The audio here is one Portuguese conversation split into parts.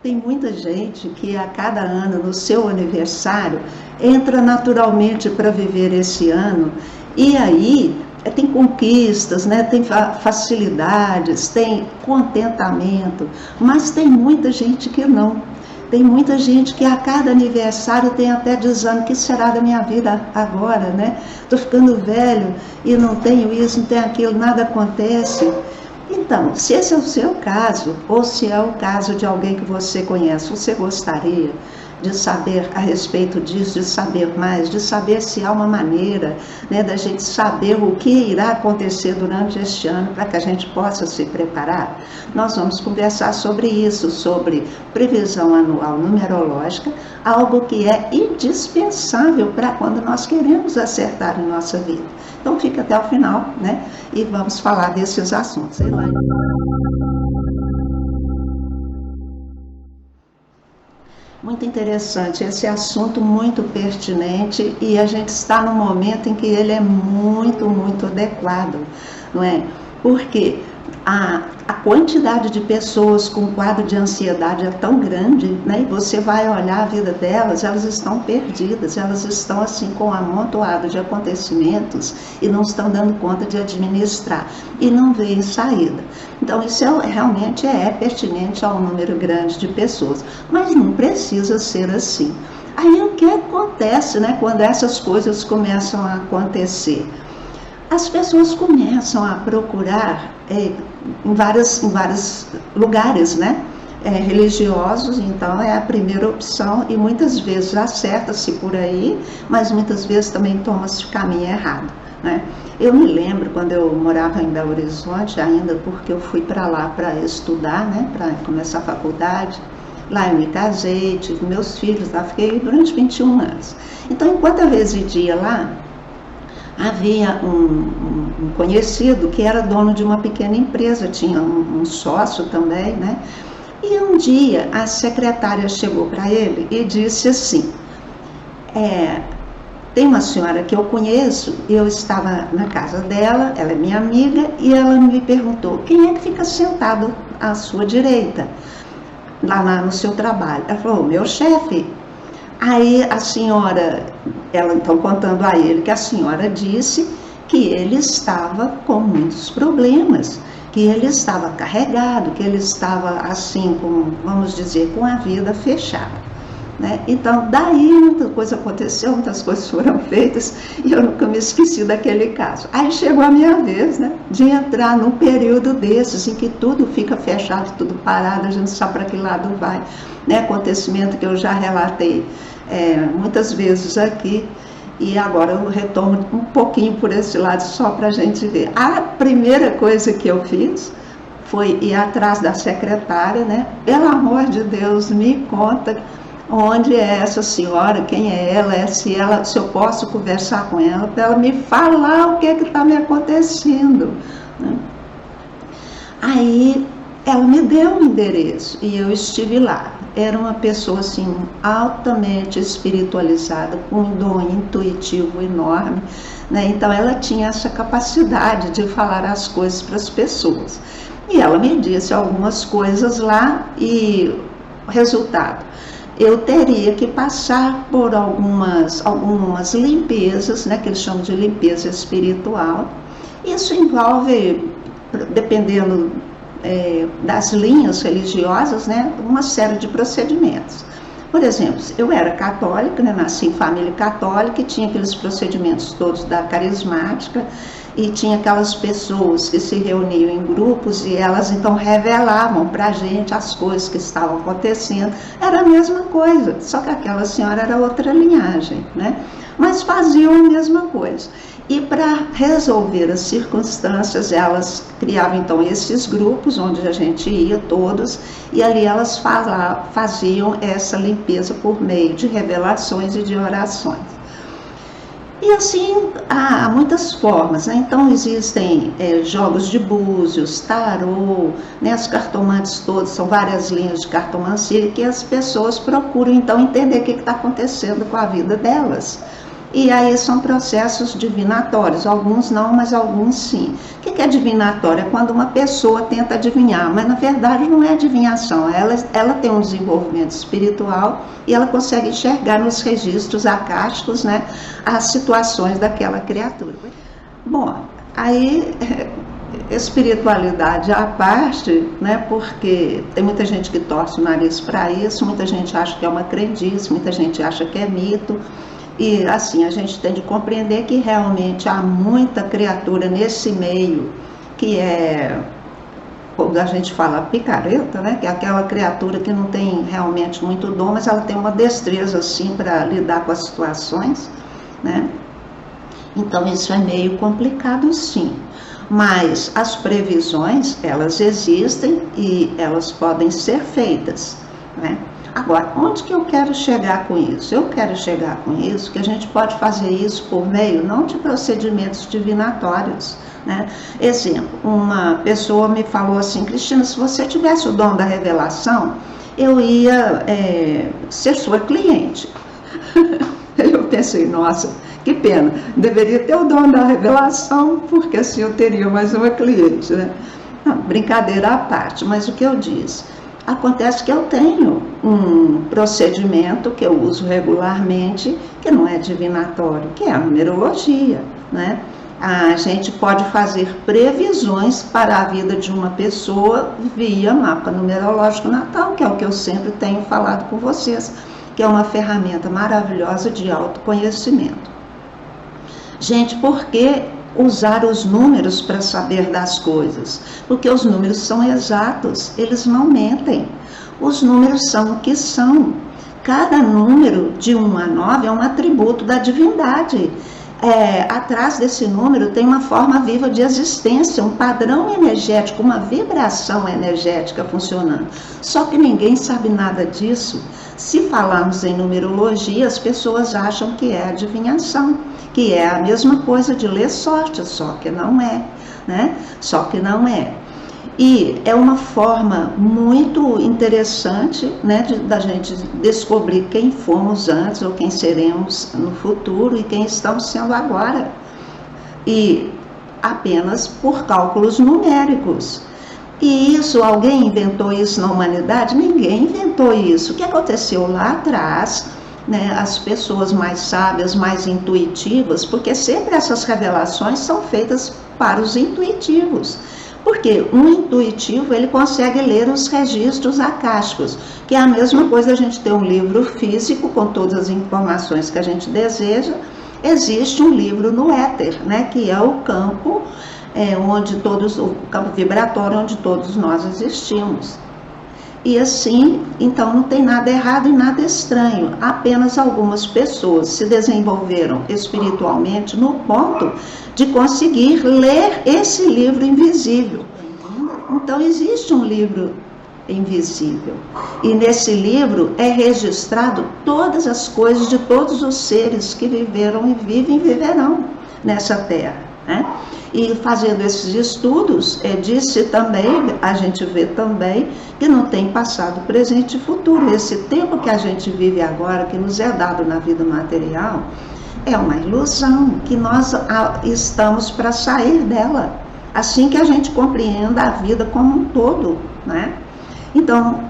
Tem muita gente que a cada ano, no seu aniversário, entra naturalmente para viver esse ano e aí tem conquistas, né? Tem facilidades, tem contentamento, mas tem muita gente que não. Tem muita gente que a cada aniversário tem até dizendo: o que será da minha vida agora, né? Estou ficando velho e não tenho isso, não tenho aquilo, nada acontece. Então, se esse é o seu caso, ou se é o caso de alguém que você conhece, você gostaria de saber a respeito disso, de saber mais, de saber se há uma maneira, né, da gente saber o que irá acontecer durante este ano para que a gente possa se preparar? Nós vamos conversar sobre isso, sobre previsão anual numerológica, algo que é indispensável para quando nós queremos acertar em nossa vida. Então fica até o final, né? E vamos falar desses assuntos. Muito interessante, esse assunto muito pertinente, e a gente está num momento em que ele é muito, muito adequado, não é? Porque a quantidade de pessoas com quadro de ansiedade é tão grande, né? E você vai olhar a vida delas, elas estão perdidas, elas estão assim com um amontoado de acontecimentos e não estão dando conta de administrar e não veem saída. Então isso realmente é pertinente a um número grande de pessoas, mas não precisa ser assim. Aí o que acontece, né, quando essas coisas começam a acontecer? As pessoas começam a procurar em vários lugares, né? Religiosos, então é a primeira opção, e muitas vezes acerta-se por aí, mas muitas vezes também toma-se o caminho errado, né? Eu me lembro quando eu morava em Belo Horizonte, ainda porque eu fui para lá para estudar, né? Para começar a faculdade. Lá eu me casei, tive meus filhos, lá fiquei durante 21 anos. Então, enquanto eu residia lá, havia um conhecido que era dono de uma pequena empresa, tinha um sócio também, né? E um dia a secretária chegou para ele e disse assim: tem uma senhora que eu conheço, eu estava na casa dela, ela é minha amiga, e ela me perguntou: quem é que fica sentado à sua direita, lá no seu trabalho? Ela falou: meu chefe. Aí a senhora, ela então contando a ele que a senhora disse que ele estava com muitos problemas, que ele estava carregado, que ele estava assim, vamos dizer, com a vida fechada, né? Então daí muita coisa aconteceu, muitas coisas foram feitas, e eu nunca me esqueci daquele caso. Aí chegou a minha vez, né, de entrar num período desses em que tudo fica fechado, tudo parado, a gente sabe para que lado vai, né? Acontecimento que eu já relatei muitas vezes aqui, e agora eu retorno um pouquinho por esse lado só para a gente ver. A primeira coisa que eu fiz foi ir atrás da secretária, né? Pelo amor de Deus, me conta onde é essa senhora, quem é ela, se eu posso conversar com ela, para ela me falar o que está me acontecendo, né? Aí ela me deu um endereço e eu estive lá. Era uma pessoa assim altamente espiritualizada, com um dom intuitivo enorme, né? Então ela tinha essa capacidade de falar as coisas para as pessoas. E ela me disse algumas coisas lá, e o resultado: eu teria que passar por algumas limpezas, né, que eles chamam de limpeza espiritual. Isso envolve, dependendo das linhas religiosas, né, uma série de procedimentos. Por exemplo, eu era católica, né, nasci em família católica, e tinha aqueles procedimentos todos da carismática, e tinha aquelas pessoas que se reuniam em grupos e elas então revelavam para a gente as coisas que estavam acontecendo. Era a mesma coisa, só que aquela senhora era outra linhagem, né? Mas faziam a mesma coisa. E para resolver as circunstâncias, elas criavam então esses grupos onde a gente ia todos, e ali elas faziam essa limpeza por meio de revelações e de orações. E assim, há muitas formas, né? Então existem jogos de búzios, tarô, né? Os cartomantes todos, são várias linhas de cartomancia, que as pessoas procuram então entender o que está acontecendo com a vida delas. E aí são processos divinatórios, alguns não, mas alguns sim. O que é divinatório? É quando uma pessoa tenta adivinhar, mas na verdade não é adivinhação, ela tem um desenvolvimento espiritual e ela consegue enxergar nos registros acásticos, né, as situações daquela criatura. Bom, aí espiritualidade à parte, né, porque tem muita gente que torce o nariz para isso, muita gente acha que é uma crendice, muita gente acha que é mito. E assim, a gente tem de compreender que realmente há muita criatura nesse meio que é, quando a gente fala picareta, né? Que é aquela criatura que não tem realmente muito dom, mas ela tem uma destreza assim para lidar com as situações, né? Então isso é meio complicado sim. Mas as previsões, elas existem e elas podem ser feitas, né? Agora, onde que eu quero chegar com isso? Eu quero chegar com isso que a gente pode fazer isso por meio não de procedimentos divinatórios, né? Exemplo, uma pessoa me falou assim: Cristina, se você tivesse o dom da revelação, eu ia ser sua cliente. Eu pensei, nossa, que pena, deveria ter o dom da revelação, porque assim eu teria mais uma cliente, né? Não, brincadeira à parte, mas o que eu disse? Acontece que eu tenho um procedimento que eu uso regularmente, que não é divinatório, que é a numerologia, né? A gente pode fazer previsões para a vida de uma pessoa via mapa numerológico natal, que é o que eu sempre tenho falado com vocês, que é uma ferramenta maravilhosa de autoconhecimento. Gente, por que usar os números para saber das coisas? Porque os números são exatos, eles não mentem. Os números são o que são. Cada número de 1 a 9 é um atributo da divindade. Atrás desse número tem uma forma viva de existência, um padrão energético, uma vibração energética funcionando. Só que ninguém sabe nada disso. Se falarmos em numerologia, as pessoas acham que é adivinhação, que é a mesma coisa de ler sorte, só que não é, né? Só que não é. E é uma forma muito interessante, né, da gente descobrir quem fomos antes ou quem seremos no futuro e quem estamos sendo agora. E apenas por cálculos numéricos. E isso, alguém inventou isso na humanidade? Ninguém inventou isso. O que aconteceu lá atrás, né, as pessoas mais sábias, mais intuitivas, porque sempre essas revelações são feitas para os intuitivos. Porque um intuitivo, ele consegue ler os registros acásticos, que é a mesma coisa a gente ter um livro físico com todas as informações que a gente deseja. Existe um livro no éter, né, que é o campo o campo vibratório onde todos nós existimos. E assim, então não tem nada errado e nada estranho, apenas algumas pessoas se desenvolveram espiritualmente no ponto de conseguir ler esse livro invisível. Então existe um livro invisível, e nesse livro é registrado todas as coisas de todos os seres que viveram e vivem e viverão nessa terra, né? E fazendo esses estudos, a gente vê também que não tem passado, presente e futuro. Esse tempo que a gente vive agora, que nos é dado na vida material, é uma ilusão, que nós estamos para sair dela, assim que a gente compreenda a vida como um todo, né? Então,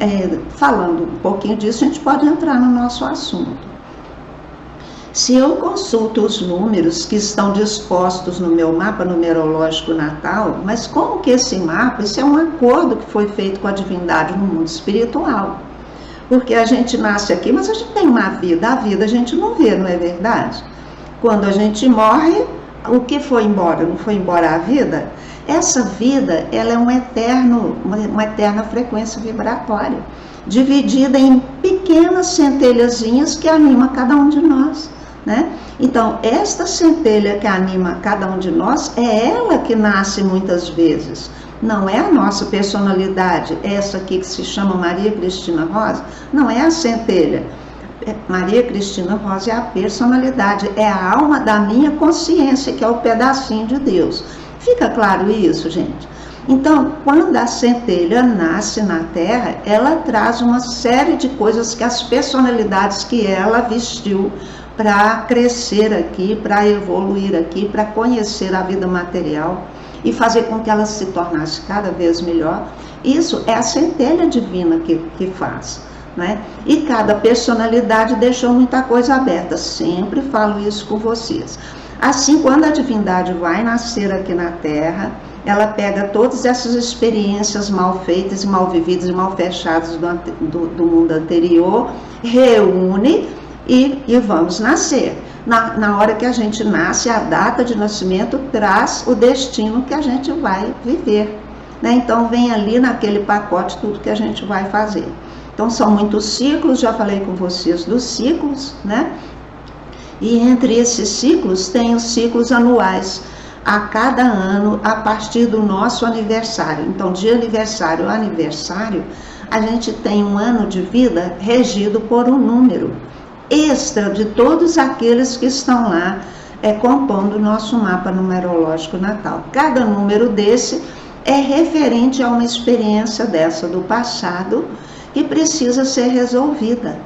falando um pouquinho disso, a gente pode entrar no nosso assunto. Se eu consulto os números que estão dispostos no meu mapa numerológico natal, mas como que esse mapa, isso é um acordo que foi feito com a divindade no mundo espiritual. Porque a gente nasce aqui, mas a gente tem uma vida, a vida a gente não vê, não é verdade? Quando a gente morre, o que foi embora? Não foi embora a vida? Essa vida, ela é uma eterna frequência vibratória, dividida em pequenas centelhazinhas que animam cada um de nós, né? Então, esta centelha que anima cada um de nós, é ela que nasce muitas vezes. Não é a nossa personalidade, essa aqui que se chama Maria Cristina Rosa, não é a centelha. Maria Cristina Rosa é a personalidade, é a alma da minha consciência, que é o pedacinho de Deus. Fica claro isso, gente? Então, quando a centelha nasce na Terra, ela traz uma série de coisas que as personalidades que ela vestiu para crescer aqui, para evoluir aqui, para conhecer a vida material e fazer com que ela se tornasse cada vez melhor. Isso é a centelha divina que faz, né? E cada personalidade deixou muita coisa aberta, sempre falo isso com vocês. Assim, quando a divindade vai nascer aqui na Terra, ela pega todas essas experiências mal feitas, mal vividas e mal fechadas do mundo anterior, reúne e vamos nascer. Na hora que a gente nasce, a data de nascimento traz o destino que a gente vai viver, né? Então vem ali naquele pacote tudo que a gente vai fazer. Então são muitos ciclos, já falei com vocês dos ciclos, né? E entre esses ciclos tem os ciclos anuais, a cada ano, a partir do nosso aniversário. Então, de aniversário a aniversário, a gente tem um ano de vida regido por um número extra de todos aqueles que estão lá compondo o nosso mapa numerológico natal. Cada número desse é referente a uma experiência dessa do passado que precisa ser resolvida.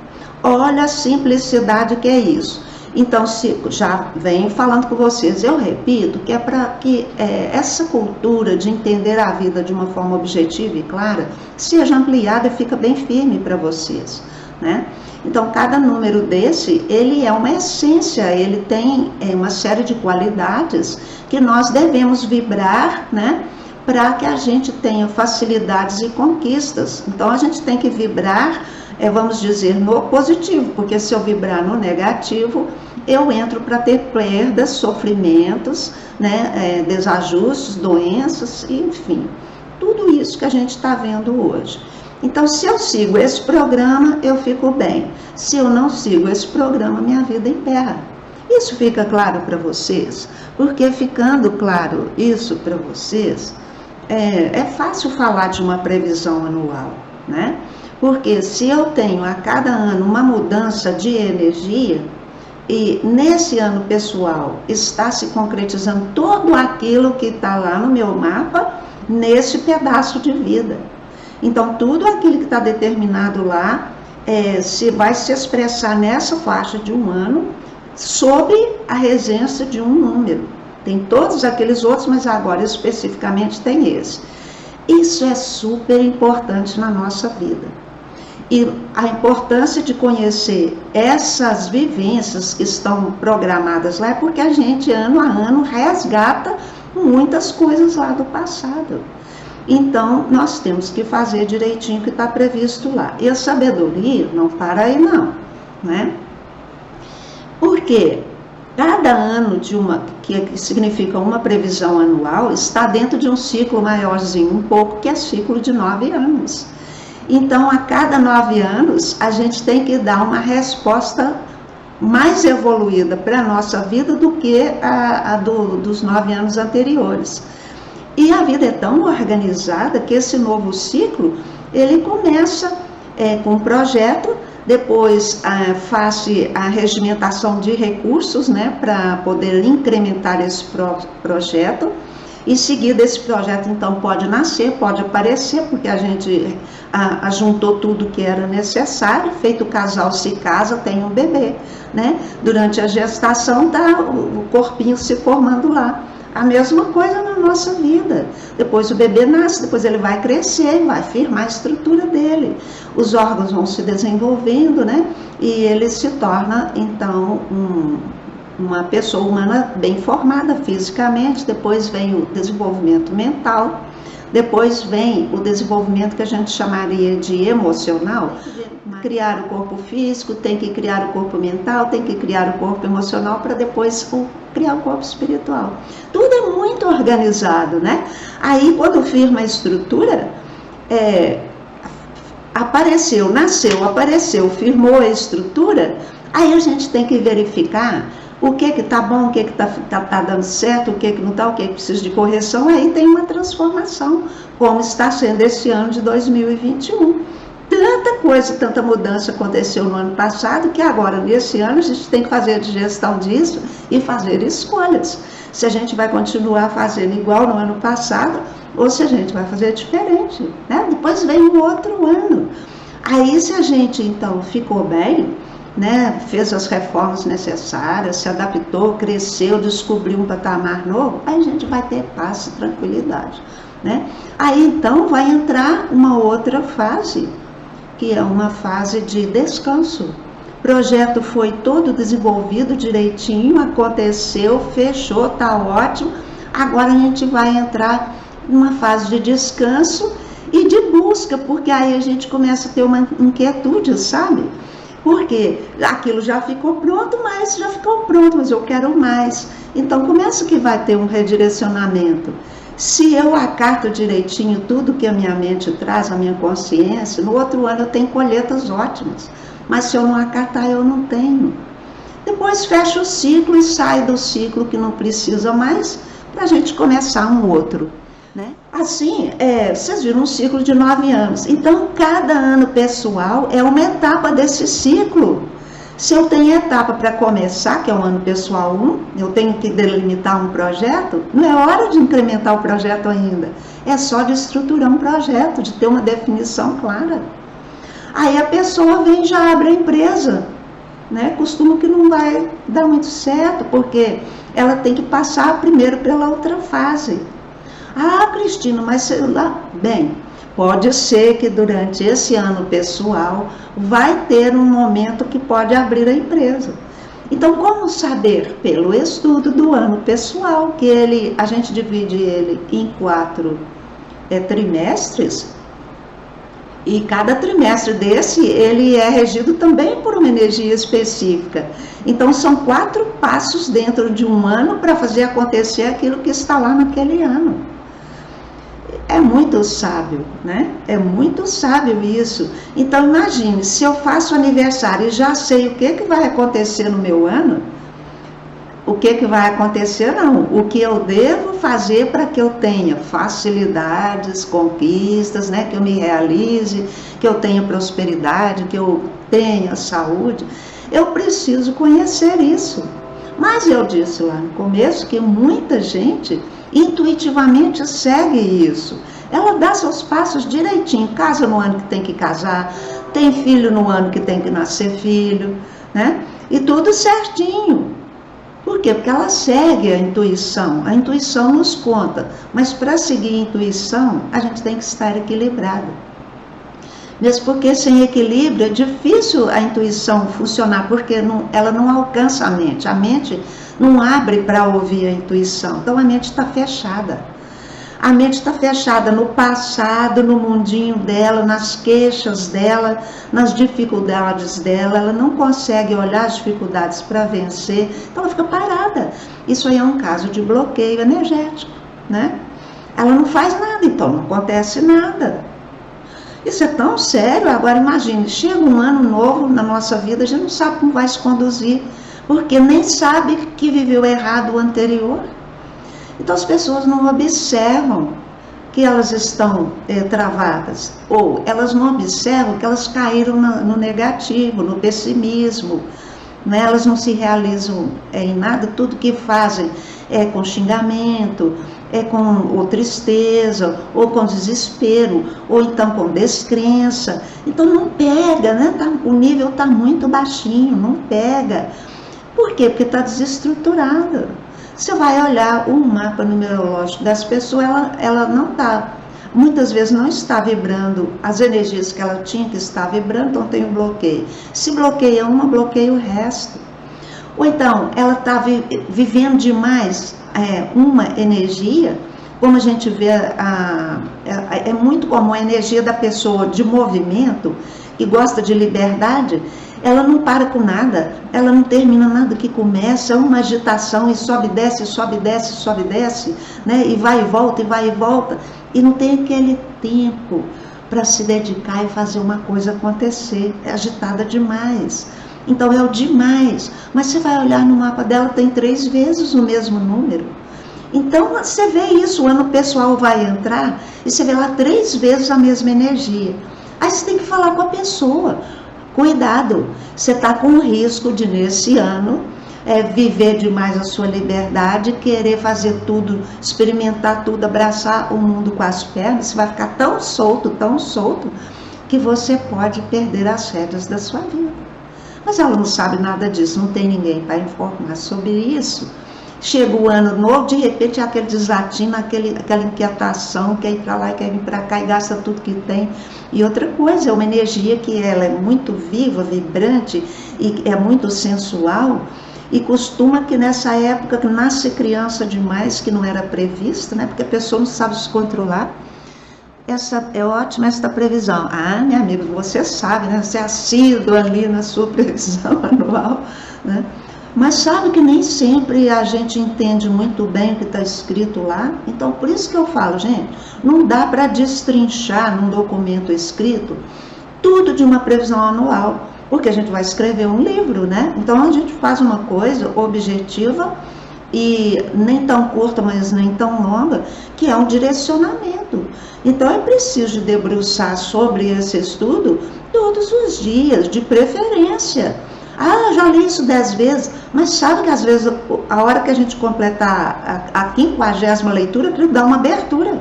Olha a simplicidade que é isso. Então, já venho falando com vocês, eu repito, que é para que essa cultura de entender a vida de uma forma objetiva e clara seja ampliada e fica bem firme para vocês, né? Então, cada número desse, ele é uma essência, ele tem uma série de qualidades que nós devemos vibrar, né? Para que a gente tenha facilidades e conquistas. Então, a gente tem que vibrar, vamos dizer, no positivo, porque se eu vibrar no negativo, eu entro para ter perdas, sofrimentos, né, desajustes, doenças, enfim, tudo isso que a gente está vendo hoje. Então, se eu sigo esse programa, eu fico bem. Se eu não sigo esse programa, minha vida emperra. Isso fica claro para vocês? Porque ficando claro isso para vocês, é fácil falar de uma previsão anual, né? Porque se eu tenho a cada ano uma mudança de energia, e nesse ano pessoal está se concretizando tudo aquilo que está lá no meu mapa, nesse pedaço de vida. Então, tudo aquilo que está determinado lá vai se expressar nessa faixa de um ano, sob a regência de um número. Tem todos aqueles outros, mas agora especificamente tem esse. Isso é super importante na nossa vida. E a importância de conhecer essas vivências que estão programadas lá é porque a gente, ano a ano, resgata muitas coisas lá do passado. Então, nós temos que fazer direitinho o que está previsto lá. E a sabedoria não para aí não, né? Porque cada ano que significa uma previsão anual, está dentro de um ciclo maiorzinho um pouco, que é ciclo de 9 anos. Então, a cada 9 anos, a gente tem que dar uma resposta mais evoluída para a nossa vida do que dos 9 anos anteriores. E a vida é tão organizada que esse novo ciclo, ele começa com um projeto, depois faz-se a regimentação de recursos, né, para poder incrementar esse projeto. Em seguida, esse projeto, então, pode nascer, pode aparecer, porque a gente juntou tudo que era necessário, feito o casal se casa, tem um bebê, né? Durante a gestação, está o corpinho se formando lá. A mesma coisa na nossa vida. Depois o bebê nasce, depois ele vai crescer, vai firmar a estrutura dele. Os órgãos vão se desenvolvendo, né? E ele se torna, então, uma pessoa humana bem formada fisicamente. Depois vem o desenvolvimento mental, depois vem o desenvolvimento que a gente chamaria de emocional. Criar o corpo físico, tem que criar o corpo mental, tem que criar o corpo emocional para depois criar o corpo espiritual. Tudo é muito organizado, né? Aí, quando firma a estrutura, apareceu, firmou a estrutura, aí a gente tem que verificar o que está bom, o que está dando certo, o que não está, o que precisa de correção. Aí tem uma transformação, como está sendo esse ano de 2021. Tanta coisa, tanta mudança aconteceu no ano passado, que agora, nesse ano, a gente tem que fazer a digestão disso e fazer escolhas. Se a gente vai continuar fazendo igual no ano passado, ou se a gente vai fazer diferente, né? Depois vem um outro ano. Aí, se a gente, então, ficou bem, né, fez as reformas necessárias, se adaptou, cresceu, descobriu um patamar novo, aí a gente vai ter paz e tranquilidade, né? Aí então vai entrar uma outra fase, que é uma fase de descanso. O projeto foi todo desenvolvido direitinho, aconteceu, fechou, está ótimo. Agora a gente vai entrar numa fase de descanso e de busca, porque aí a gente começa a ter uma inquietude, sabe? Porque aquilo já ficou pronto, mas eu quero mais. Então começa que vai ter um redirecionamento. Se eu acato direitinho tudo que a minha mente traz, a minha consciência, no outro ano eu tenho colheitas ótimas. Mas se eu não acatar, eu não tenho. Depois fecha o ciclo e sai do ciclo que não precisa mais, para a gente começar um outro, né? Assim, vocês viram um ciclo de 9 anos. Então, cada ano pessoal é uma etapa desse ciclo. Se eu tenho etapa para começar, que é o ano pessoal 1, eu tenho que delimitar um projeto, não é hora de incrementar o projeto ainda. É só de estruturar um projeto, de ter uma definição clara. Aí a pessoa vem e já abre a empresa, né? Costuma que não vai dar muito certo, porque ela tem que passar primeiro pela outra fase. Ah, Cristina, mas sei lá, bem, pode ser que durante esse ano pessoal vai ter um momento que pode abrir a empresa. Então, como saber? Pelo estudo do ano pessoal, que a gente divide ele em 4 trimestres, e cada trimestre desse, ele é regido também por uma energia específica. Então, são 4 passos dentro de um ano para fazer acontecer aquilo que está lá naquele ano. É muito sábio, né? É muito sábio isso. Então, imagine, se eu faço aniversário e já sei o que vai acontecer no meu ano, o que vai acontecer não, o que eu devo fazer para que eu tenha facilidades, conquistas, né? Que eu me realize, que eu tenha prosperidade, que eu tenha saúde. Eu preciso conhecer isso. Mas eu disse lá no começo que muita gente intuitivamente segue isso. Ela dá seus passos direitinho, casa no ano que tem que casar, tem filho no ano que tem que nascer filho, né? E tudo certinho. Por quê? Porque ela segue a intuição nos conta, mas para seguir a intuição, a gente tem que estar equilibrado. Mesmo porque sem equilíbrio é difícil a intuição funcionar, porque ela não alcança a mente não abre para ouvir a intuição, então a mente está fechada. A mente está fechada no passado, no mundinho dela, nas queixas dela, nas dificuldades dela. Ela não consegue olhar as dificuldades para vencer, então ela fica parada. Isso aí é um caso de bloqueio energético, né? Ela não faz nada, então não acontece nada. Isso é tão sério. Agora imagine, chega um ano novo na nossa vida, a gente não sabe como vai se conduzir, porque nem sabe que viveu errado o anterior. Então as pessoas não observam que elas estão travadas, ou elas não observam que elas caíram no negativo, no pessimismo, né? Elas não se realizam em nada, tudo que fazem é com xingamento, é com tristeza, ou com desespero, ou então com descrença. Então não pega, né? O nível está muito baixinho, não pega. Por quê? Porque está desestruturada. Você vai olhar o mapa numerológico das pessoas, ela não está, muitas vezes não está vibrando as energias que ela tinha que estar vibrando, então tem um bloqueio. Se bloqueia uma, bloqueia o resto. Ou então, ela está vivendo demais uma energia, como a gente vê, é muito comum a energia da pessoa de movimento, que gosta de liberdade. Ela não para com nada, ela não termina nada que começa, é uma agitação e sobe, desce, sobe, desce, sobe, desce, né? E vai e volta, e não tem aquele tempo para se dedicar e fazer uma coisa acontecer, é agitada demais. Então é o demais, mas você vai olhar no mapa dela, tem 3 vezes o mesmo número. Então você vê isso, o ano pessoal vai entrar e você vê lá 3 vezes a mesma energia. Aí você tem que falar com a pessoa. Cuidado, você está com o risco de, nesse ano, viver demais a sua liberdade, querer fazer tudo, experimentar tudo, abraçar o mundo com as pernas. Você vai ficar tão solto, que você pode perder as rédeas da sua vida. Mas ela não sabe nada disso, não tem ninguém para informar sobre isso. Chega o ano novo, de repente aquele desatino, aquela inquietação, quer ir para lá, quer vir para cá e gasta tudo que tem. E outra coisa, é uma energia que ela é muito viva, vibrante e é muito sensual. E costuma que nessa época que nasce criança demais, que não era prevista, né? Porque a pessoa não sabe se controlar. Essa é ótima esta previsão. Ah, minha amiga, você sabe, né? Você é assíduo ali na sua previsão anual, né? Mas sabe que nem sempre a gente entende muito bem o que está escrito lá. Então, por isso que eu falo, gente, não dá para destrinchar num documento escrito tudo de uma previsão anual, porque a gente vai escrever um livro, né? Então, a gente faz uma coisa objetiva e nem tão curta, mas nem tão longa, que é um direcionamento. Então, é preciso debruçar sobre esse estudo todos os dias, de preferência. Ah, já li isso 10 vezes, mas sabe que às vezes a hora que a gente completar a 50ª leitura, que dá uma abertura.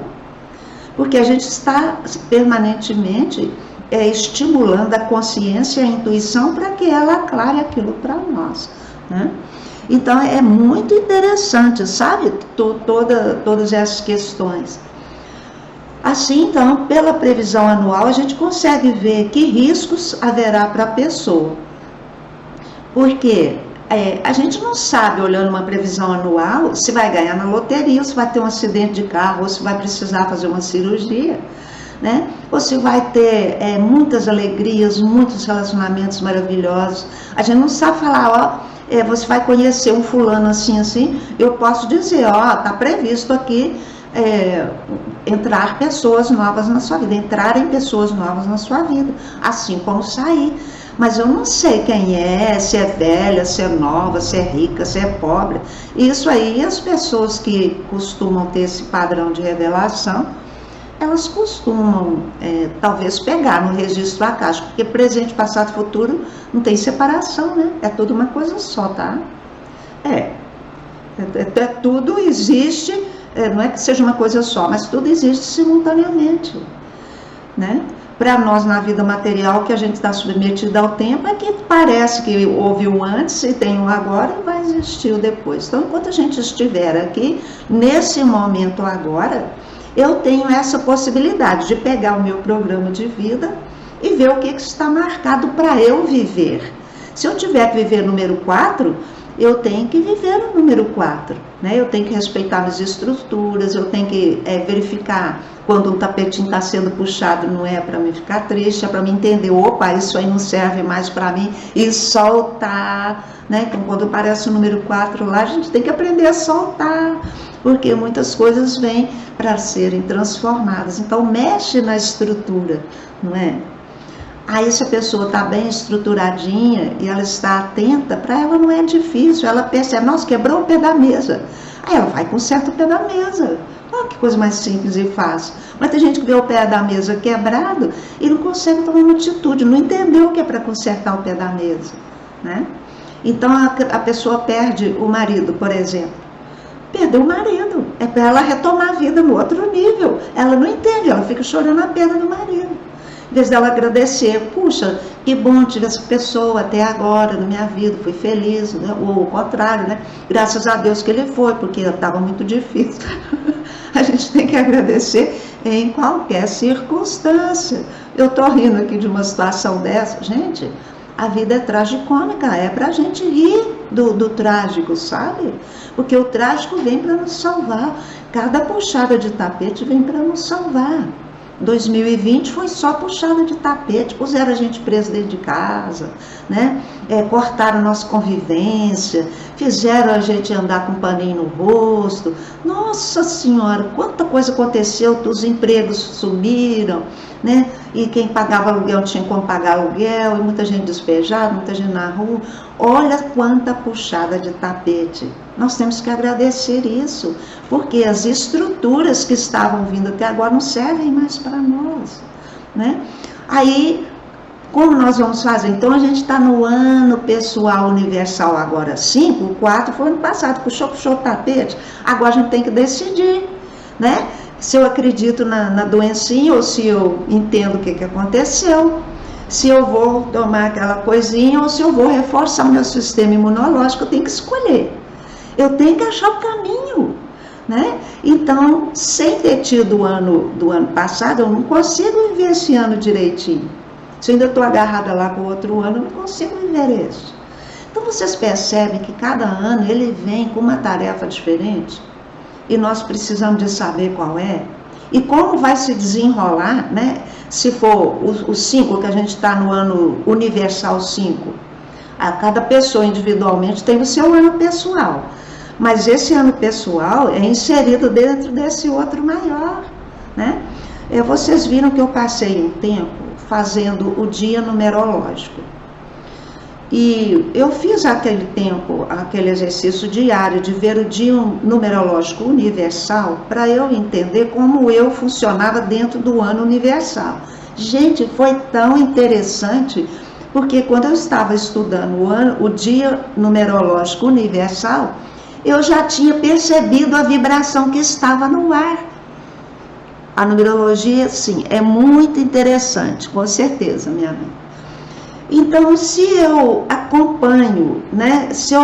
Porque a gente está permanentemente estimulando a consciência e a intuição para que ela aclare aquilo para nós, né? Então é muito interessante, sabe, todas essas questões. Assim, então, pela previsão anual, a gente consegue ver que riscos haverá para a pessoa. Porque a gente não sabe, olhando uma previsão anual, se vai ganhar na loteria, ou se vai ter um acidente de carro, ou se vai precisar fazer uma cirurgia, né? Ou se vai ter muitas alegrias, muitos relacionamentos maravilhosos. A gente não sabe falar, você vai conhecer um fulano assim, assim. Eu posso dizer, está previsto aqui entrar pessoas novas na sua vida, entrarem pessoas novas na sua vida, assim como sair. Mas eu não sei quem é, se é velha, se é nova, se é rica, se é pobre. Isso aí, as pessoas que costumam ter esse padrão de revelação, elas costumam, talvez, pegar no registro acástico, porque presente, passado e futuro não tem separação, né? É tudo uma coisa só, tá? Tudo existe, não é que seja uma coisa só, mas tudo existe simultaneamente, né? Para nós, na vida material, que a gente está submetido ao tempo, é que parece que houve o antes e tem o agora e vai existir o depois. Então, enquanto a gente estiver aqui, nesse momento agora, eu tenho essa possibilidade de pegar o meu programa de vida e ver o que está marcado para eu viver. Se eu tiver que viver número 4, eu tenho que viver o número 4, né? Eu tenho que respeitar as estruturas, eu tenho que verificar quando um tapetinho está sendo puxado, não é para mim ficar triste, é para mim entender, opa, isso aí não serve mais para mim, e soltar, né? Então, quando aparece o número 4 lá, a gente tem que aprender a soltar, porque muitas coisas vêm para serem transformadas. Então, mexe na estrutura, não é? Aí, se a pessoa está bem estruturadinha e ela está atenta, para ela não é difícil, ela percebe, nossa, quebrou o pé da mesa. Aí ela vai e conserta o pé da mesa. Olha que coisa mais simples e fácil. Mas tem gente que vê o pé da mesa quebrado e não consegue tomar uma atitude, não entendeu o que é para consertar o pé da mesa, né? Então, a pessoa perde o marido, por exemplo. Perdeu o marido. É para ela retomar a vida no outro nível. Ela não entende, ela fica chorando a perda do marido. Em vez dela agradecer, puxa, que bom, tive essa pessoa até agora na minha vida, fui feliz, né? Ou o contrário, né? Graças a Deus que ele foi, porque estava muito difícil. A gente tem que agradecer em qualquer circunstância. Eu estou rindo aqui de uma situação dessa. Gente, a vida é tragicômica, é para a gente rir do trágico, sabe? Porque o trágico vem para nos salvar. Cada puxada de tapete vem para nos salvar. 2020 foi só puxada de tapete, puseram a gente preso dentro de casa, né? Cortaram nossa convivência, fizeram a gente andar com um paninho no rosto. Nossa Senhora, quanta coisa aconteceu, os empregos sumiram, né? E quem pagava aluguel não tinha como pagar aluguel, e muita gente despejada, muita gente na rua. Olha quanta puxada de tapete. Nós temos que agradecer isso, porque as estruturas que estavam vindo até agora não servem mais para nós, né? Aí, como nós vamos fazer? Então, a gente está no ano pessoal universal agora 5, o 4 foi ano passado, puxou o tapete, agora a gente tem que decidir, né? Se eu acredito na doencinha ou se eu entendo o que aconteceu. se eu vou tomar aquela coisinha ou se eu vou reforçar o meu sistema imunológico. Eu tenho que escolher, eu tenho que achar o caminho, né? Então, sem ter tido o ano do ano passado, eu não consigo viver esse ano direitinho. Se eu ainda estou agarrada lá com o outro ano, eu não consigo viver esse. Então, vocês percebem que cada ano ele vem com uma tarefa diferente e nós precisamos de saber qual é e como vai se desenrolar, né? Se for os 5, que a gente está no ano universal 5, a cada pessoa individualmente tem o seu ano pessoal, mas esse ano pessoal é inserido dentro desse outro maior, né? Vocês viram que eu passei um tempo fazendo o dia numerológico. E eu fiz aquele exercício diário de ver o dia numerológico universal para eu entender como eu funcionava dentro do ano universal. Gente, foi tão interessante, porque quando eu estava estudando o dia numerológico universal, eu já tinha percebido a vibração que estava no ar. A numerologia, sim, é muito interessante, com certeza, minha amiga. Então, se eu acompanho, né, se eu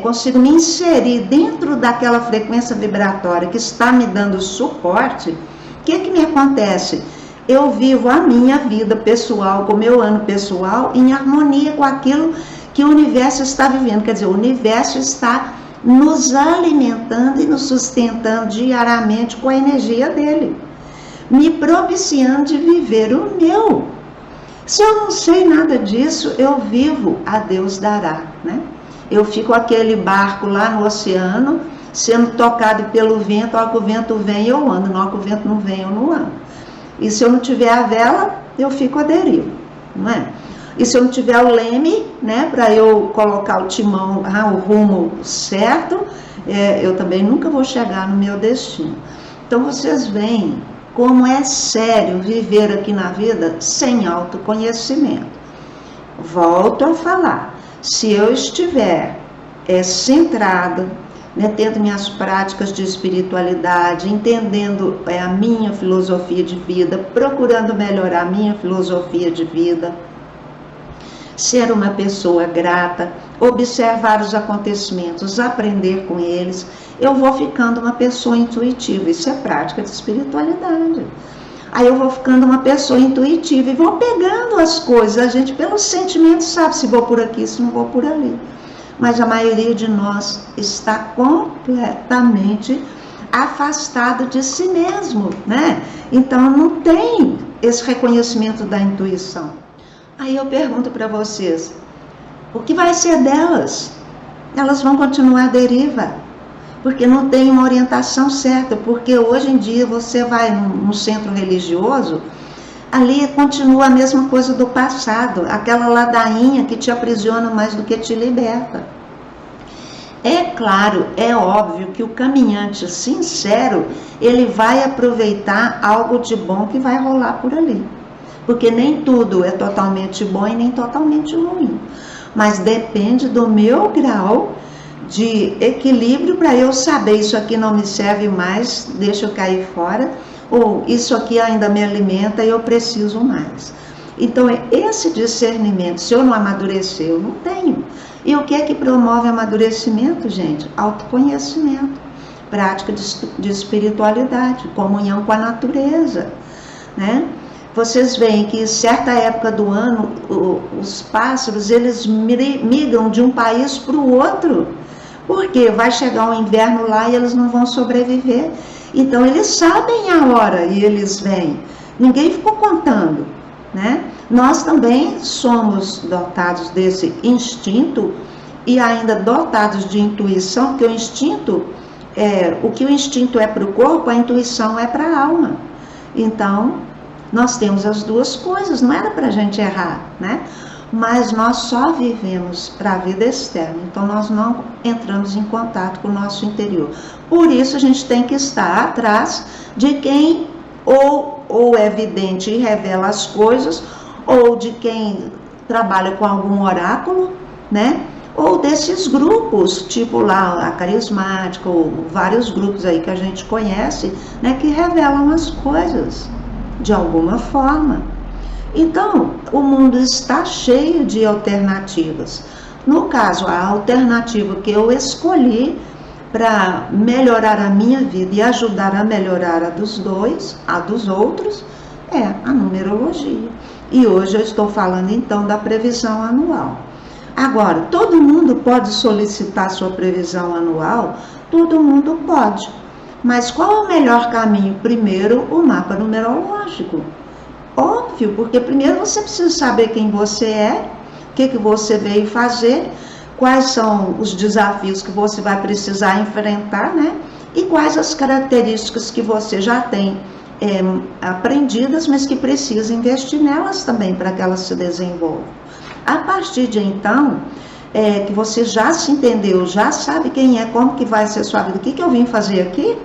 consigo me inserir dentro daquela frequência vibratória que está me dando suporte, o que me acontece? Eu vivo a minha vida pessoal, com o meu ano pessoal, em harmonia com aquilo que o universo está vivendo. Quer dizer, o universo está nos alimentando e nos sustentando diariamente com a energia dele, me propiciando de viver o meu. Se eu não sei nada disso, eu vivo a Deus dará, né? Eu fico aquele barco lá no oceano, sendo tocado pelo vento. Ao que o vento vem, eu ando. Na hora que o vento não vem, eu não ando. E se eu não tiver a vela, eu fico à deriva, não é? E se eu não tiver o leme, né, para eu colocar o timão, o rumo certo, eu também nunca vou chegar no meu destino. Então, vocês veem como é sério viver aqui na vida sem autoconhecimento. Volto a falar, se eu estiver centrado, né, tendo minhas práticas de espiritualidade, entendendo a minha filosofia de vida, procurando melhorar a minha filosofia de vida, ser uma pessoa grata, observar os acontecimentos, aprender com eles, eu vou ficando uma pessoa intuitiva. Isso é prática de espiritualidade. Aí eu vou ficando uma pessoa intuitiva e vou pegando as coisas. A gente, pelo sentimento, sabe se vou por aqui, se não vou por ali. Mas a maioria de nós está completamente afastado de si mesmo, né? Então não tem esse reconhecimento da intuição. Aí eu pergunto para vocês, o que vai ser delas? Elas vão continuar à deriva, porque não tem uma orientação certa, porque hoje em dia você vai num centro religioso, ali continua a mesma coisa do passado, aquela ladainha que te aprisiona mais do que te liberta. É claro, é óbvio que o caminhante sincero, ele vai aproveitar algo de bom que vai rolar por ali, porque nem tudo é totalmente bom e nem totalmente ruim, mas depende do meu grau de equilíbrio para eu saber, isso aqui não me serve mais, deixa eu cair fora, ou isso aqui ainda me alimenta e eu preciso mais. Então, esse discernimento, se eu não amadurecer, eu não tenho. E o que é que promove amadurecimento, gente? Autoconhecimento, prática de espiritualidade, comunhão com a natureza, né? Vocês veem que em certa época do ano, os pássaros, eles migram de um país para o outro, porque vai chegar o inverno lá e eles não vão sobreviver. Então, eles sabem a hora e eles vêm. Ninguém ficou contando, né? Nós também somos dotados desse instinto e ainda dotados de intuição, porque o instinto, o que o instinto é para o corpo, a intuição é para a alma. Então, nós temos as duas coisas, não era para a gente errar, né? Mas nós só vivemos para a vida externa, então nós não entramos em contato com o nosso interior. Por isso a gente tem que estar atrás de quem ou é vidente e revela as coisas, ou de quem trabalha com algum oráculo, né? Ou desses grupos, tipo lá a carismática, ou vários grupos aí que a gente conhece, né? Que revelam as coisas de alguma forma. Então, o mundo está cheio de alternativas. No caso, a alternativa que eu escolhi para melhorar a minha vida e ajudar a melhorar a dos dois, a dos outros, é a numerologia. E hoje eu estou falando então da previsão anual. Agora, todo mundo pode solicitar sua previsão anual? Todo mundo pode. Mas qual é o melhor caminho? Primeiro, o mapa numerológico. Óbvio, porque primeiro você precisa saber quem você é, o que você veio fazer, quais são os desafios que você vai precisar enfrentar, né? E quais as características que você já tem aprendidas, mas que precisa investir nelas também para que elas se desenvolvam. A partir de então, que você já se entendeu, já sabe quem é, como que vai ser a sua vida, o que eu vim fazer aqui,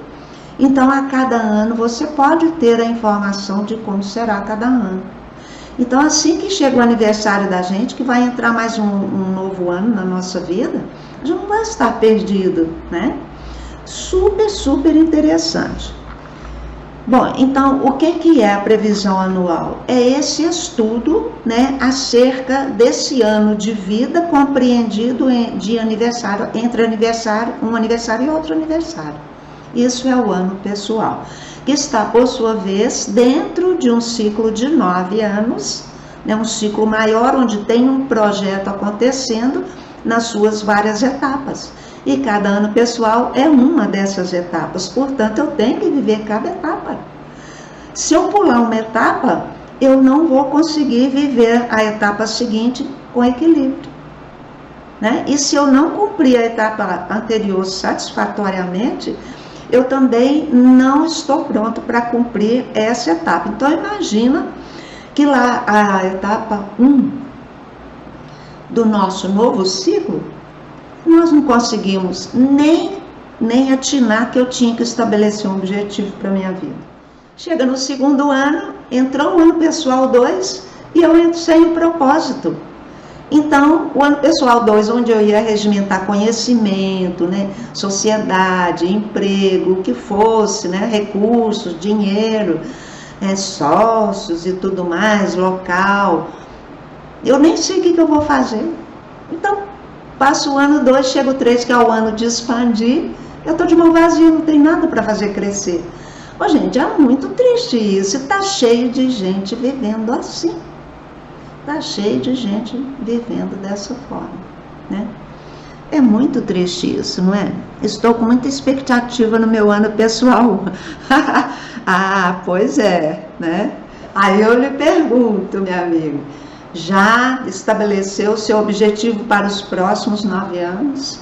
então a cada ano você pode ter a informação de como será cada ano. Então assim que chega o aniversário da gente, que vai entrar mais um novo ano na nossa vida, a gente não vai estar perdido, né? Super, super interessante. Bom, então, o que é a previsão anual? É esse estudo, né, acerca desse ano de vida compreendido de aniversário, entre um aniversário e outro aniversário. Isso é o ano pessoal, que está, por sua vez, dentro de um ciclo de 9 anos, né, um ciclo maior, onde tem um projeto acontecendo nas suas várias etapas. E cada ano pessoal é uma dessas etapas, portanto eu tenho que viver cada etapa. Se eu pular uma etapa, eu não vou conseguir viver a etapa seguinte com equilíbrio, né? E se eu não cumprir a etapa anterior satisfatoriamente, eu também não estou pronto para cumprir essa etapa. Então imagina que lá a etapa 1 do nosso novo ciclo, nós não conseguimos nem atinar que eu tinha que estabelecer um objetivo para a minha vida. Chega no segundo ano, entrou o ano pessoal 2 e eu entro sem o propósito. Então, o ano pessoal 2, onde eu ia regimentar conhecimento, né, sociedade, emprego, o que fosse, né, recursos, dinheiro, sócios e tudo mais, local, eu nem sei o que eu vou fazer. Então, passo o ano 2, chega o 3, que é o ano de expandir, eu estou de mão vazia, não tem nada para fazer crescer. Ô, gente, é muito triste isso, está cheio de gente vivendo assim. Está cheio de gente vivendo dessa forma, né? É muito triste isso, não é? Estou com muita expectativa no meu ano pessoal. Ah, pois é, né? Aí eu lhe pergunto, minha amiga, já estabeleceu o seu objetivo para os próximos 9 anos?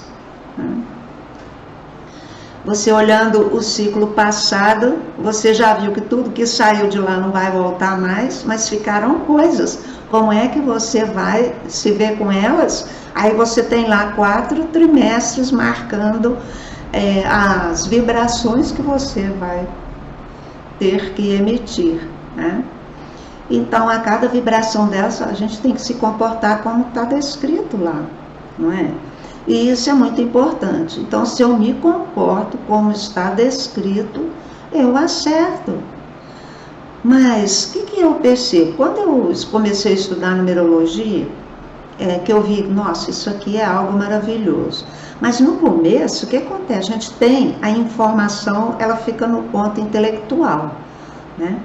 Você olhando o ciclo passado, você já viu que tudo que saiu de lá não vai voltar mais, mas ficaram coisas. Como é que você vai se ver com elas? Aí você tem lá 4 trimestres marcando as vibrações que você vai ter que emitir, né? Então, a cada vibração dessa, a gente tem que se comportar como está descrito lá, não é? E isso é muito importante. Então, se eu me comporto como está descrito, eu acerto. Mas, o que eu percebo? Quando eu comecei a estudar numerologia, que eu vi, nossa, isso aqui é algo maravilhoso. Mas no começo, o que acontece? A gente tem a informação, ela fica no ponto intelectual, né?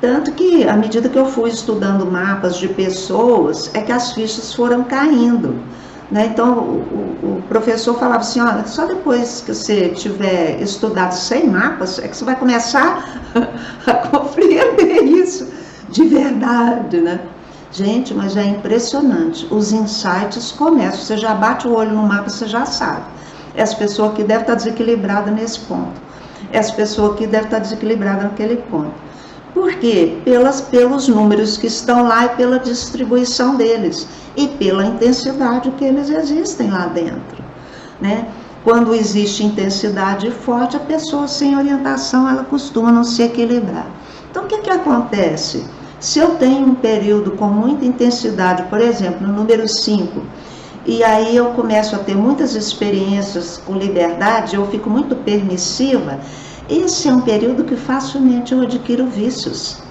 Tanto que, à medida que eu fui estudando mapas de pessoas, é que as fichas foram caindo, né? Então, o professor falava assim, olha, só depois que você tiver estudado 100 mapas, é que você vai começar a compreender isso de verdade, né? Gente, mas é impressionante, os insights começam, você já bate o olho no mapa, você já sabe. Essa pessoa aqui deve estar desequilibrada nesse ponto, essa pessoa aqui deve estar desequilibrada naquele ponto. Por quê? Pelos números que estão lá e pela distribuição deles e pela intensidade que eles existem lá dentro, né? Quando existe intensidade forte, a pessoa sem orientação, ela costuma não se equilibrar. Então, o que acontece? Se eu tenho um período com muita intensidade, por exemplo, no número 5, e aí eu começo a ter muitas experiências com liberdade, eu fico muito permissiva, esse é um período que facilmente eu adquiro vícios.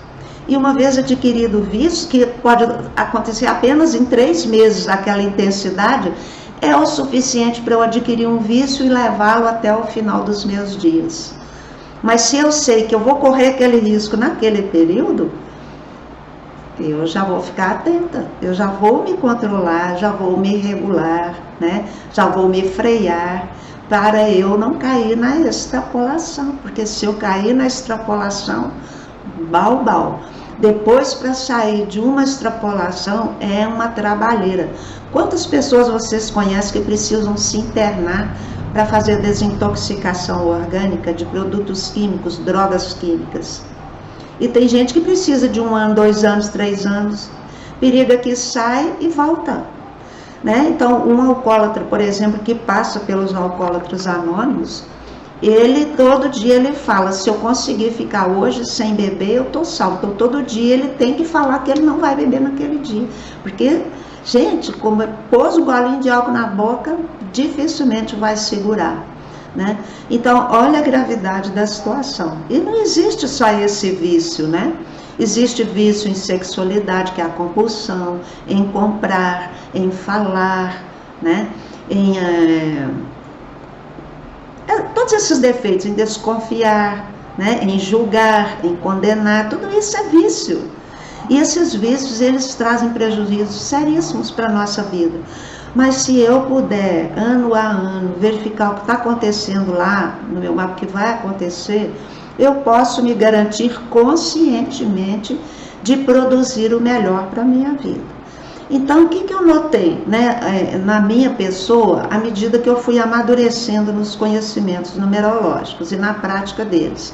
E uma vez adquirido o vício, que pode acontecer apenas em 3 meses, aquela intensidade, é o suficiente para eu adquirir um vício e levá-lo até o final dos meus dias. Mas se eu sei que eu vou correr aquele risco naquele período, eu já vou ficar atenta, eu já vou me controlar, já vou me regular, né? Já vou me frear, para eu não cair na extrapolação, porque se eu cair na extrapolação, bau. Depois, para sair de uma extrapolação, é uma trabalheira. Quantas pessoas vocês conhecem que precisam se internar para fazer desintoxicação orgânica de produtos químicos, drogas químicas? E tem gente que precisa de 1 ano, 2 anos, 3 anos. Periga que sai e volta. Né? Então, um alcoólatra, por exemplo, que passa pelos alcoólatras anônimos, ele todo dia ele fala, se eu conseguir ficar hoje sem beber, eu estou salvo. Então, todo dia ele tem que falar que ele não vai beber naquele dia. Porque, gente, como pôs o golinho de álcool na boca, dificilmente vai segurar. Né? Então, olha a gravidade da situação. E não existe só esse vício, né? Existe vício em sexualidade, que é a compulsão, em comprar, em falar, né? Todos esses defeitos, em desconfiar, né? Em julgar, em condenar, tudo isso é vício. E esses vícios, eles trazem prejuízos seríssimos para a nossa vida. Mas se eu puder, ano a ano, verificar o que está acontecendo lá no meu mapa, o que vai acontecer, eu posso me garantir conscientemente de produzir o melhor para a minha vida. Então, o que eu notei, né, na minha pessoa, à medida que eu fui amadurecendo nos conhecimentos numerológicos e na prática deles?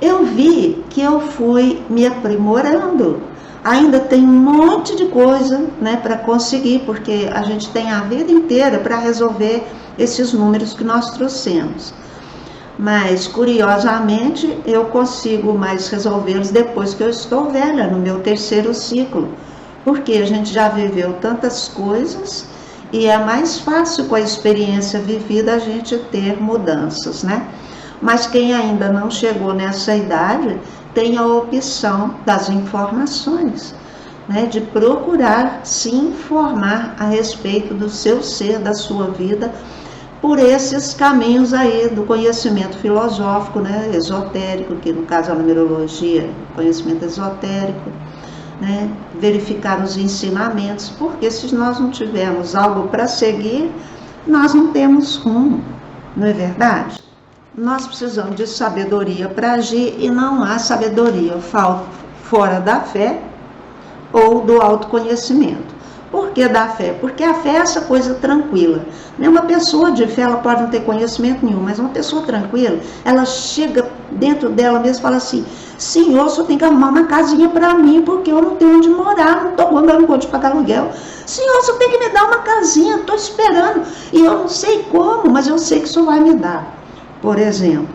Eu vi que eu fui me aprimorando. Ainda tem um monte de coisa, né, para conseguir, porque a gente tem a vida inteira para resolver esses números que nós trouxemos. Mas, curiosamente, eu consigo mais resolvê-los depois que eu estou velha, no meu 3º ciclo. Porque a gente já viveu tantas coisas e é mais fácil, com a experiência vivida, a gente ter mudanças, né? Mas quem ainda não chegou nessa idade tem a opção das informações, né? De procurar se informar a respeito do seu ser, da sua vida, por esses caminhos aí do conhecimento filosófico, né? Esotérico, que no caso a numerologia, conhecimento esotérico, né? Verificar os ensinamentos, porque se nós não tivermos algo para seguir, nós não temos rumo, não é verdade? Nós precisamos de sabedoria para agir e não há sabedoria fora da fé ou do autoconhecimento. Por que da fé? Porque a fé é essa coisa tranquila. Uma pessoa de fé, ela pode não ter conhecimento nenhum, mas uma pessoa tranquila, ela chega dentro dela mesma e fala assim: Senhor, só tem que arrumar uma casinha para mim, porque eu não tenho onde morar, não estou dando conta de pagar aluguel. Senhor, só tem que me dar uma casinha, estou esperando, e eu não sei como, mas eu sei que o Senhor vai me dar. Por exemplo,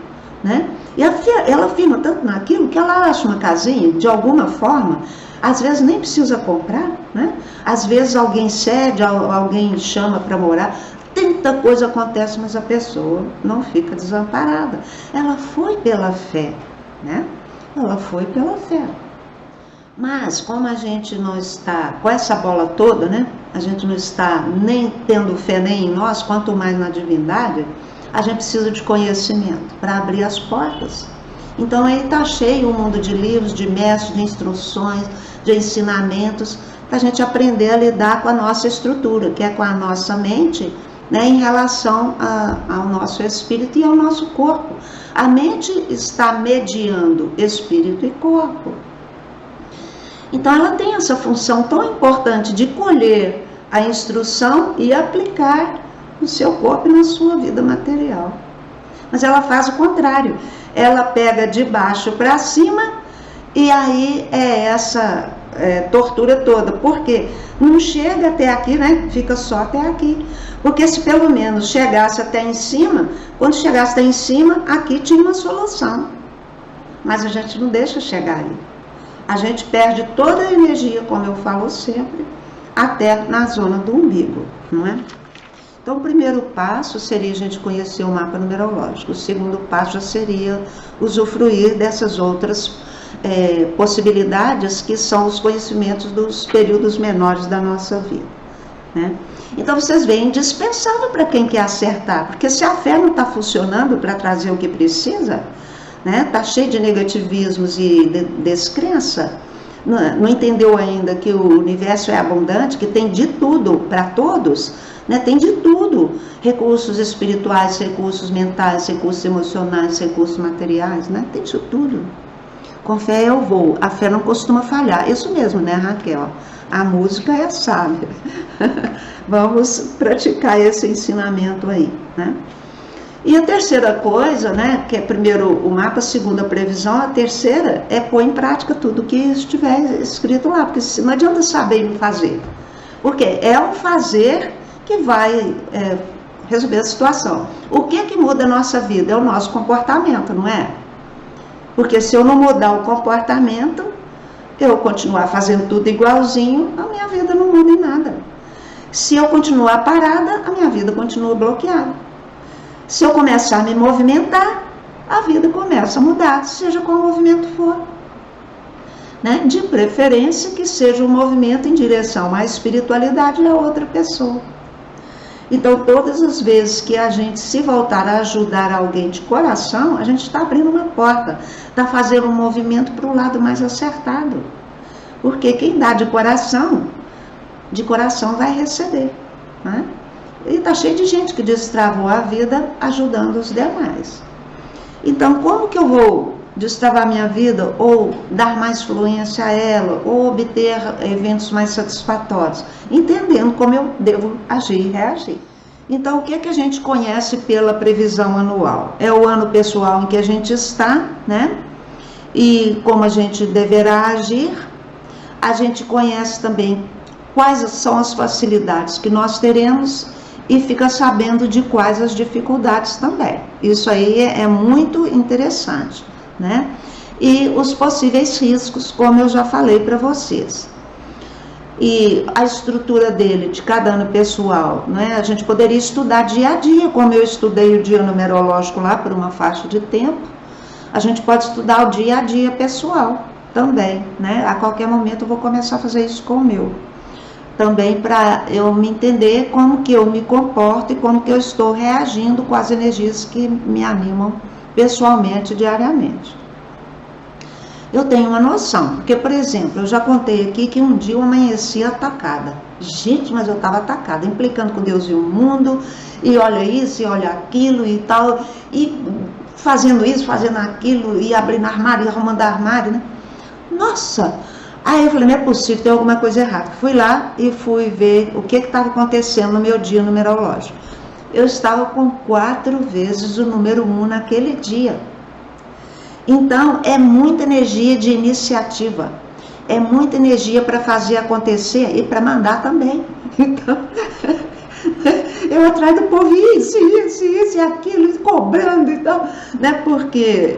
né? E ela firma tanto naquilo que ela acha uma casinha, de alguma forma, às vezes nem precisa comprar, né? Às vezes alguém cede, alguém chama para morar, tanta coisa acontece, mas a pessoa não fica desamparada. Ela foi pela fé, né? Ela foi pela fé. Mas como a gente não está com essa bola toda, né? A gente não está nem tendo fé nem em nós, quanto mais na divindade, a gente precisa de conhecimento para abrir as portas. Então aí está cheio o mundo de livros, de mestres, de instruções, de ensinamentos, para a gente aprender a lidar com a nossa estrutura, que é com a nossa mente, né, em relação ao nosso espírito e ao nosso corpo. A mente está mediando espírito e corpo. Então ela tem essa função tão importante de colher a instrução e aplicar no seu corpo e na sua vida material. Mas ela faz o contrário. Ela pega de baixo para cima e aí é essa tortura toda. Porque não chega até aqui, né? Fica só até aqui. Porque se pelo menos chegasse até em cima, quando chegasse até em cima, aqui tinha uma solução. Mas a gente não deixa chegar aí. A gente perde toda a energia, como eu falo sempre, até na zona do umbigo, não é? Então, o primeiro passo seria a gente conhecer o mapa numerológico. O segundo passo já seria usufruir dessas outras possibilidades que são os conhecimentos dos períodos menores da nossa vida, né? Então vocês veem, indispensável para quem quer acertar, porque se a fé não está funcionando para trazer o que precisa, né? Está cheio de negativismos e descrença, não entendeu ainda que o universo é abundante, que tem de tudo para todos, né? Tem de tudo, recursos espirituais, recursos mentais, recursos emocionais, recursos materiais, né? Tem de tudo. Com fé eu vou, a fé não costuma falhar, isso mesmo, né, Raquel? A música é sábia. Vamos praticar esse ensinamento aí, né? E a terceira coisa, né, que é primeiro o mapa, segunda a previsão, a terceira é pôr em prática tudo que estiver escrito lá, porque não adianta saber e não fazer, porque é o fazer que vai resolver a situação. O que muda a nossa vida? É o nosso comportamento, não é? Porque se eu não mudar o comportamento, eu continuar fazendo tudo igualzinho, a minha vida não muda em nada. Se eu continuar parada, a minha vida continua bloqueada. Se eu começar a me movimentar, a vida começa a mudar, seja qual movimento for, né? De preferência que seja um movimento em direção à espiritualidade da outra pessoa. Então, todas as vezes que a gente se voltar a ajudar alguém de coração, a gente está abrindo uma porta, está fazendo um movimento para o lado mais acertado. Porque quem dá de coração vai receber, né? E está cheio de gente que destravou a vida ajudando os demais. Então, como que eu vou destravar minha vida ou dar mais fluência a ela ou obter eventos mais satisfatórios? Entendendo como eu devo agir e reagir. Então, o que a gente conhece pela previsão anual? É o ano pessoal em que a gente está, né? E como a gente deverá agir. A gente conhece também quais são as facilidades que nós teremos e fica sabendo de quais as dificuldades também. Isso aí é muito interessante, né? E os possíveis riscos, como eu já falei para vocês. E a estrutura dele, de cada ano pessoal, né? A gente poderia estudar dia a dia, como eu estudei o dia numerológico lá por uma faixa de tempo. A gente pode estudar o dia a dia pessoal também, né? A qualquer momento eu vou começar a fazer isso com o meu. Também para eu me entender como que eu me comporto e como que eu estou reagindo com as energias que me animam pessoalmente, diariamente. Eu tenho uma noção, porque, por exemplo, eu já contei aqui que um dia eu amanheci atacada. Gente, mas eu estava atacada, implicando com Deus e o mundo, e olha isso, e olha aquilo e tal, e fazendo isso, fazendo aquilo, e abrindo armário, e arrumando armário, né? Nossa! Aí eu falei, não é possível, tem alguma coisa errada. Fui lá e fui ver o que estava acontecendo no meu dia numerológico. Eu estava com 4 vezes o número 1 naquele dia. Então, é muita energia de iniciativa. É muita energia para fazer acontecer e para mandar também. Então, eu atrás do povo, isso e aquilo, cobrando e tal, né? Porque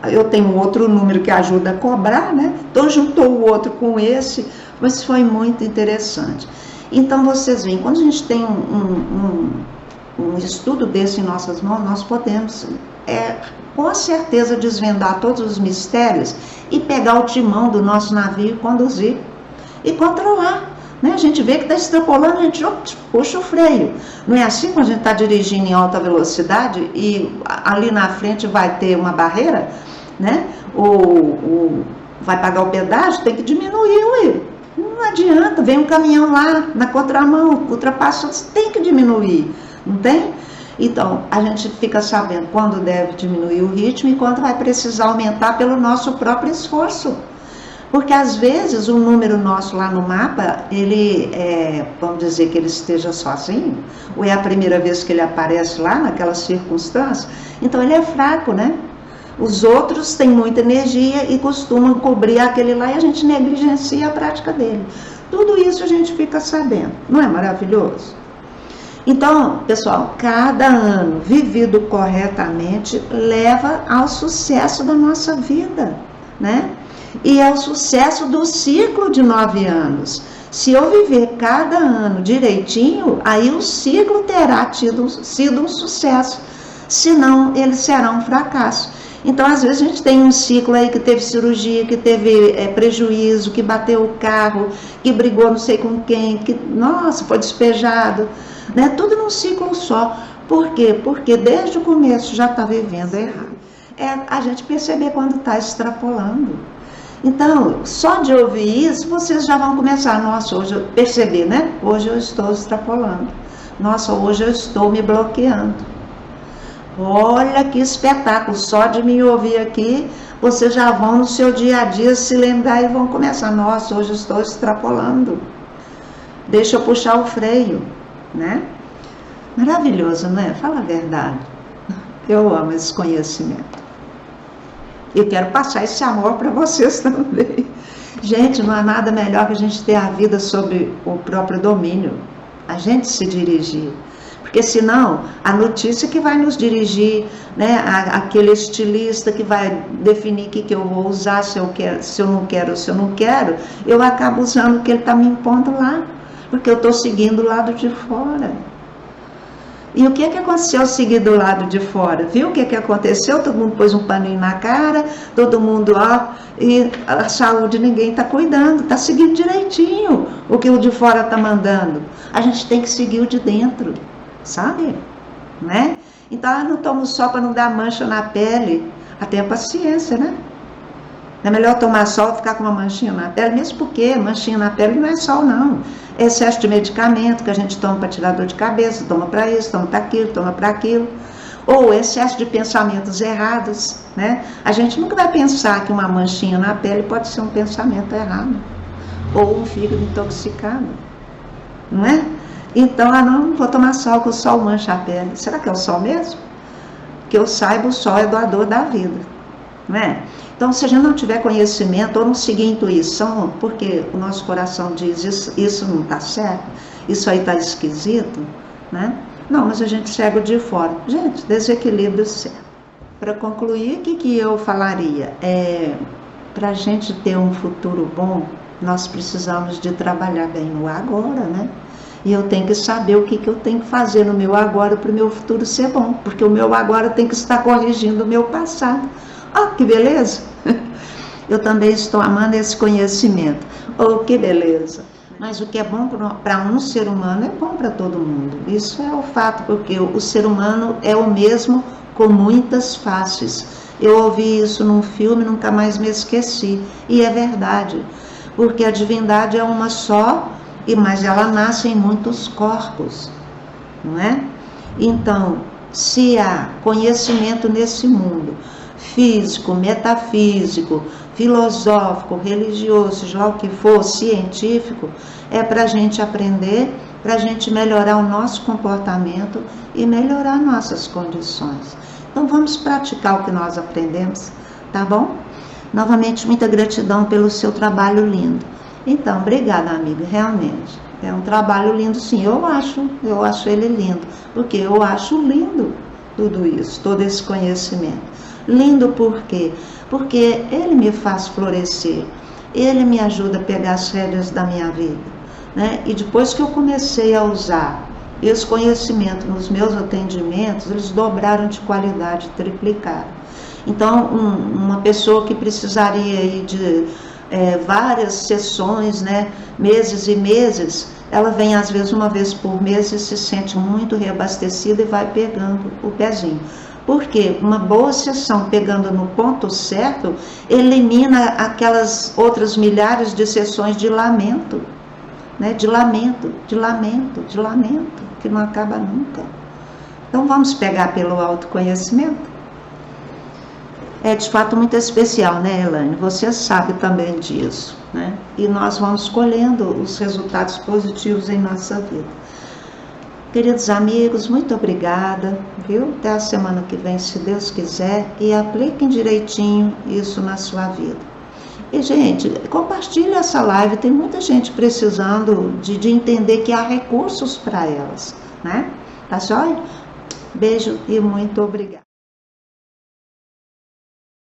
eu tenho outro número que ajuda a cobrar, né? Então juntou o outro com esse, mas foi muito interessante. Então vocês veem, quando a gente tem um estudo desse em nossas mãos, nós podemos com certeza desvendar todos os mistérios e pegar o timão do nosso navio e conduzir e controlar, né? A gente vê que está extrapolando, a gente puxa o freio. Não é assim quando a gente está dirigindo em alta velocidade e ali na frente vai ter uma barreira, né? Vai pagar o pedágio, tem que diminuir, não adianta, vem um caminhão lá na contramão, ultrapassa, tem que diminuir, não tem? Então, a gente fica sabendo quando deve diminuir o ritmo e quando vai precisar aumentar pelo nosso próprio esforço. Porque às vezes o número nosso lá no mapa, ele vamos dizer que ele esteja sozinho, ou é a primeira vez que ele aparece lá naquela circunstância, então ele é fraco, né? Os outros têm muita energia e costumam cobrir aquele lá e a gente negligencia a prática dele. Tudo isso a gente fica sabendo, não é maravilhoso? Então, pessoal, cada ano vivido corretamente leva ao sucesso da nossa vida, né? E é o sucesso do ciclo de 9 anos. Se eu viver cada ano direitinho, aí o ciclo terá sido um sucesso, senão ele será um fracasso. Então, às vezes, a gente tem um ciclo aí que teve cirurgia, que teve prejuízo, que bateu o carro, que brigou não sei com quem, que, nossa, foi despejado, né? Tudo num ciclo só. Por quê? Porque desde o começo já está vivendo errado. É a gente perceber quando está extrapolando. Então, só de ouvir isso, vocês já vão começar, nossa, hoje eu perceber, né? Hoje eu estou extrapolando. Nossa, hoje eu estou me bloqueando. Olha que espetáculo, só de me ouvir aqui, vocês já vão no seu dia a dia se lembrar e vão começar, nossa, hoje eu estou extrapolando. Deixa eu puxar o freio, né? Maravilhoso, né? Fala a verdade. Eu amo esse conhecimento. Eu quero passar esse amor para vocês também. Gente, não há nada melhor que a gente ter a vida sob o próprio domínio. A gente se dirigir. Porque senão, a notícia que vai nos dirigir, né? Aquele estilista que vai definir o que eu vou usar, se eu quero, se eu não quero, se eu não quero, eu acabo usando o que ele está me impondo lá. Porque eu estou seguindo o lado de fora. E o que aconteceu seguir do lado de fora? Viu o que aconteceu? Todo mundo pôs um paninho na cara, todo mundo, ó, e a saúde ninguém está cuidando, está seguindo direitinho o que o de fora está mandando. A gente tem que seguir o de dentro, sabe? Né? Então, não tomo sol para não dar mancha na pele. Tenha paciência, né? É melhor tomar sol e ficar com uma manchinha na pele, mesmo porque manchinha na pele não é sol, não. É excesso de medicamento que a gente toma para tirar dor de cabeça, toma para isso, toma para aquilo, toma para aquilo. Ou excesso de pensamentos errados, né? A gente nunca vai pensar que uma manchinha na pele pode ser um pensamento errado. Ou um fígado intoxicado, não é? Então, não vou tomar sol, que o sol mancha a pele. Será que é o sol mesmo? Que eu saiba, o sol é doador da vida, não é? Então, se a gente não tiver conhecimento ou não seguir intuição, porque o nosso coração diz isso não está certo, isso aí está esquisito, né? Não, mas a gente segue de fora. Gente, desequilíbrio certo. Para concluir, o que eu falaria? Para a gente ter um futuro bom, nós precisamos de trabalhar bem no agora, né? E eu tenho que saber o que eu tenho que fazer no meu agora para o meu futuro ser bom, porque o meu agora tem que estar corrigindo o meu passado. Oh, que beleza! Eu também estou amando esse conhecimento. Oh, que beleza! Mas o que é bom para um ser humano é bom para todo mundo. Isso é o fato, porque o ser humano é o mesmo com muitas faces. Eu ouvi isso num filme, nunca mais me esqueci. E é verdade, porque a divindade é uma só, mas ela nasce em muitos corpos, não é? Então, se há conhecimento nesse mundo, físico, metafísico, filosófico, religioso, seja lá o que for, científico, é para a gente aprender, para a gente melhorar o nosso comportamento e melhorar nossas condições. Então vamos praticar o que nós aprendemos, tá bom? Novamente, muita gratidão pelo seu trabalho lindo. Então, obrigada, amiga, realmente. É um trabalho lindo, sim, eu acho ele lindo, porque eu acho lindo tudo isso, todo esse conhecimento. Lindo por quê? Porque ele me faz florescer, ele me ajuda a pegar as rédeas da minha vida, né? E depois que eu comecei a usar esse conhecimento nos meus atendimentos, eles dobraram de qualidade, triplicaram. Então, uma pessoa que precisaria aí de várias sessões, né, meses e meses, ela vem às vezes uma vez por mês e se sente muito reabastecida e vai pegando o pezinho. Porque uma boa sessão pegando no ponto certo elimina aquelas outras milhares de sessões de lamento, né? De lamento, que não acaba nunca. Então vamos pegar pelo autoconhecimento. É de fato muito especial, né, Elaine? Você sabe também disso, né? E nós vamos colhendo os resultados positivos em nossa vida. Queridos amigos, muito obrigada, viu? Até a semana que vem, se Deus quiser, e apliquem direitinho isso na sua vida. E, gente, compartilhe essa live, tem muita gente precisando de entender que há recursos para elas, né? Tá joia? Beijo e muito obrigada.